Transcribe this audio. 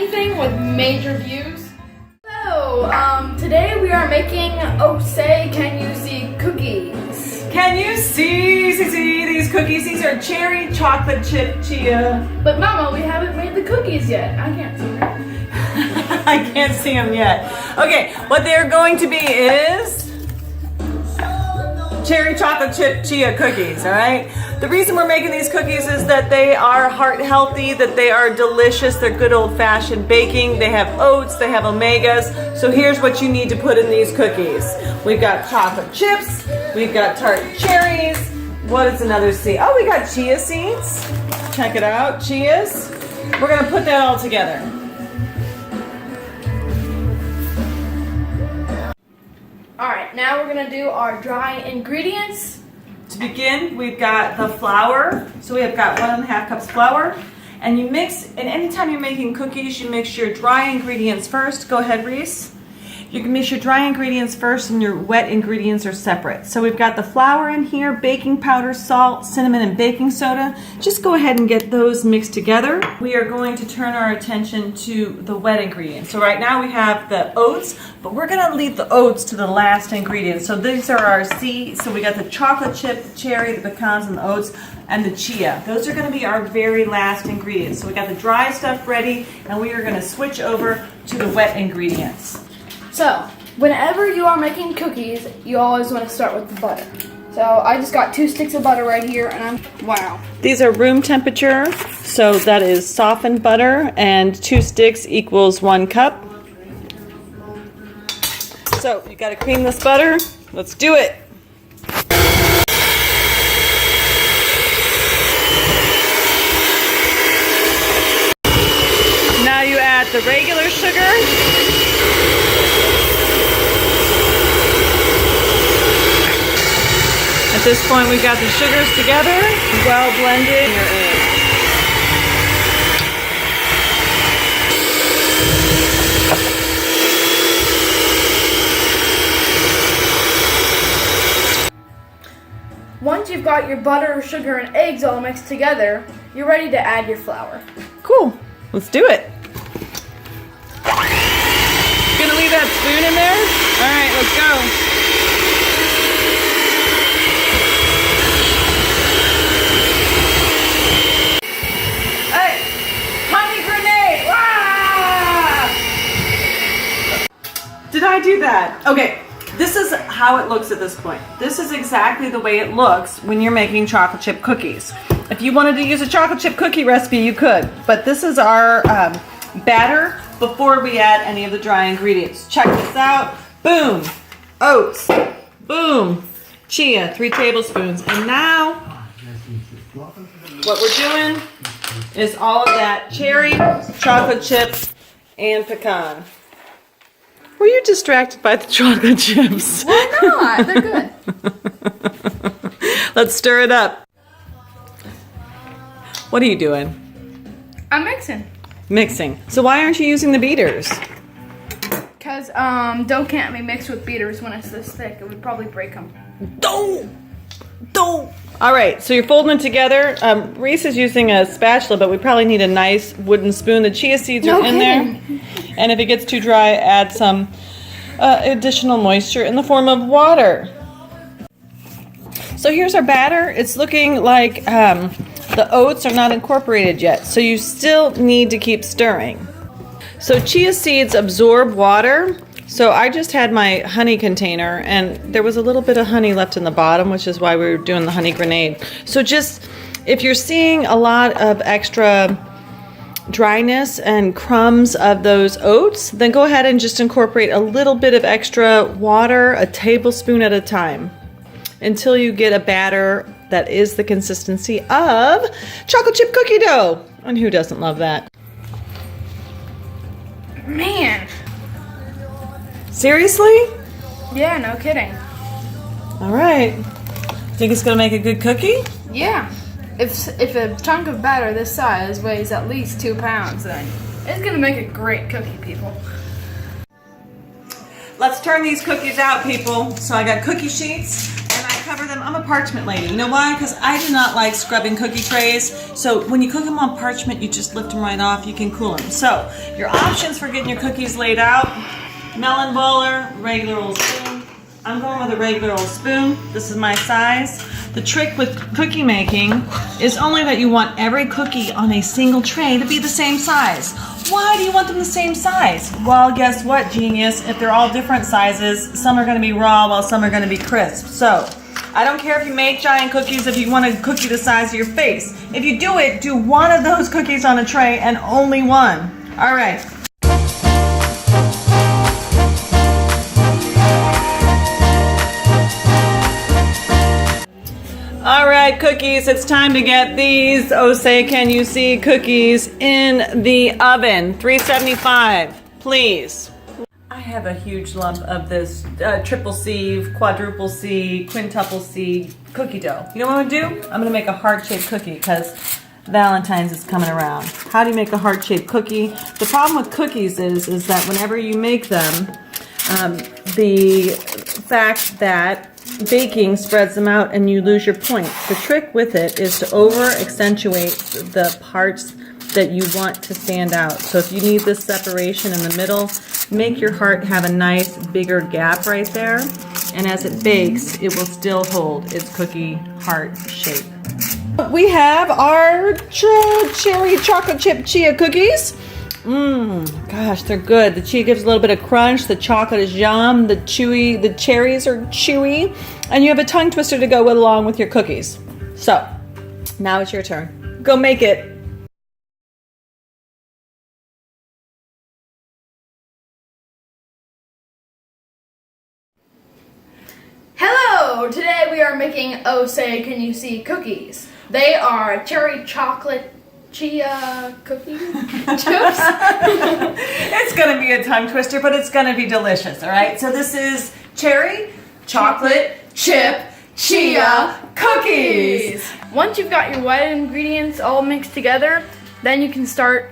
anything with major views. So, today we are making, can you see cookies? Can you see these cookies? These are cherry chocolate chip chia. But Mama, we haven't made the cookies yet. I can't see them. I can't see them yet. Okay, what they're going to be is cherry chocolate chip chia cookies, all right? The reason we're making these cookies is that they are heart healthy, that they are delicious, they're good old-fashioned baking, they have oats, they have omegas. So here's what you need to put in these cookies. We've got chocolate chips, we've got tart cherries, what is another seed? Oh, we got chia seeds. Check it out, chias. We're gonna put that all together. Alright, now we're gonna do our dry ingredients. To begin, we've got the flour. So we have got 1.5 cups flour. And you mix, and anytime you're making cookies, you mix your dry ingredients first. Go ahead, Reese. You can mix your dry ingredients first and your wet ingredients are separate. So we've got the flour in here, baking powder, salt, cinnamon, and baking soda. Just go ahead and get those mixed together. We are going to turn our attention to the wet ingredients. So right now we have the oats, but we're gonna leave the oats to the last ingredient. So these are our seeds. So we got the chocolate chip, the cherry, the pecans, and the oats, and the chia. Those are gonna be our very last ingredients. So we got the dry stuff ready, and we are gonna switch over to the wet ingredients. So, whenever you are making cookies, you always want to start with the butter. So, I just got 2 sticks of butter right here, and wow. These are room temperature, so that is softened butter, and 2 sticks equals 1 cup. So, you gotta cream this butter. Let's do it. Now you add the regular sugar. At this point, we've got the sugars together, well blended. Once you've got your butter, sugar, and eggs all mixed together, you're ready to add your flour. Cool. Let's do it. Gonna leave that spoon in there? All right, let's go. Did I do that? Okay, this is how it looks at this point. This is exactly the way it looks when you're making chocolate chip cookies. If you wanted to use a chocolate chip cookie recipe, you could, but this is our batter before we add any of the dry ingredients. Check this out. Boom, oats, boom, chia, 3 tablespoons. And now, what we're doing is all of that cherry, chocolate chip, and pecan. Were you distracted by the chocolate chips? Why not? They're good. Let's stir it up. What are you doing? I'm mixing. Mixing. So why aren't you using the beaters? Because dough can't be mixed with beaters when it's this thick. It would probably break them. Don't. All right, so you're folding it together. Reese is using a spatula, but we probably need a nice wooden spoon. The chia seeds are in there. And if it gets too dry, add some additional moisture in the form of water. So here's our batter. It's looking like the oats are not incorporated yet, so you still need to keep stirring. So chia seeds absorb water. So I just had my honey container, and there was a little bit of honey left in the bottom, which is why we were doing the honey grenade. So just, if you're seeing a lot of extra dryness and crumbs of those oats, then go ahead and just incorporate a little bit of extra water, a tablespoon at a time, until you get a batter that is the consistency of chocolate chip cookie dough. And who doesn't love that? Man. Seriously? Yeah, no kidding. All right. Think it's gonna make a good cookie? Yeah. If a chunk of batter this size weighs at least 2 pounds, then it's gonna make a great cookie, people. Let's turn these cookies out, people. So I got cookie sheets, and I cover them. I'm a parchment lady. You know why? Because I do not like scrubbing cookie trays. So when you cook them on parchment, you just lift them right off. You can cool them. So your options for getting your cookies laid out: melon bowler, regular old spoon. I'm going with a regular old spoon. This is my size. The trick with cookie making is only that you want every cookie on a single tray to be the same size. Why do you want them the same size? Well, guess what, genius? If they're all different sizes, some are going to be raw while some are going to be crisp. So I don't care if you make giant cookies, if you want a cookie the size of your face. If you do it, do one of those cookies on a tray and only one. All right. All right, cookies, it's time to get these Oh Say Can You See cookies in the oven. 375, please. I have a huge lump of this triple C, quadruple C, quintuple C cookie dough. You know what I'm gonna do? I'm gonna make a heart-shaped cookie because Valentine's is coming around. How do you make a heart-shaped cookie? The problem with cookies is that whenever you make them, the fact that baking spreads them out and you lose your point. The trick with it is to over accentuate the parts that you want to stand out. So if you need this separation in the middle, make your heart have a nice bigger gap right there, and as it bakes it will still hold its cookie heart shape. We have our cherry chocolate chip chia cookies. Gosh, they're good. The chia gives a little bit of crunch. The chocolate is yum. The cherries are chewy. And you have a tongue twister to go along with your cookies. So, now it's your turn. Go make it. Hello! Today we are making Oh Say Can You See cookies. They are cherry chocolate chia cookie chips. It's going to be a tongue twister, but it's going to be delicious, all right? So this is cherry chocolate chip chia cookies. Once you've got your wet ingredients all mixed together, then you can start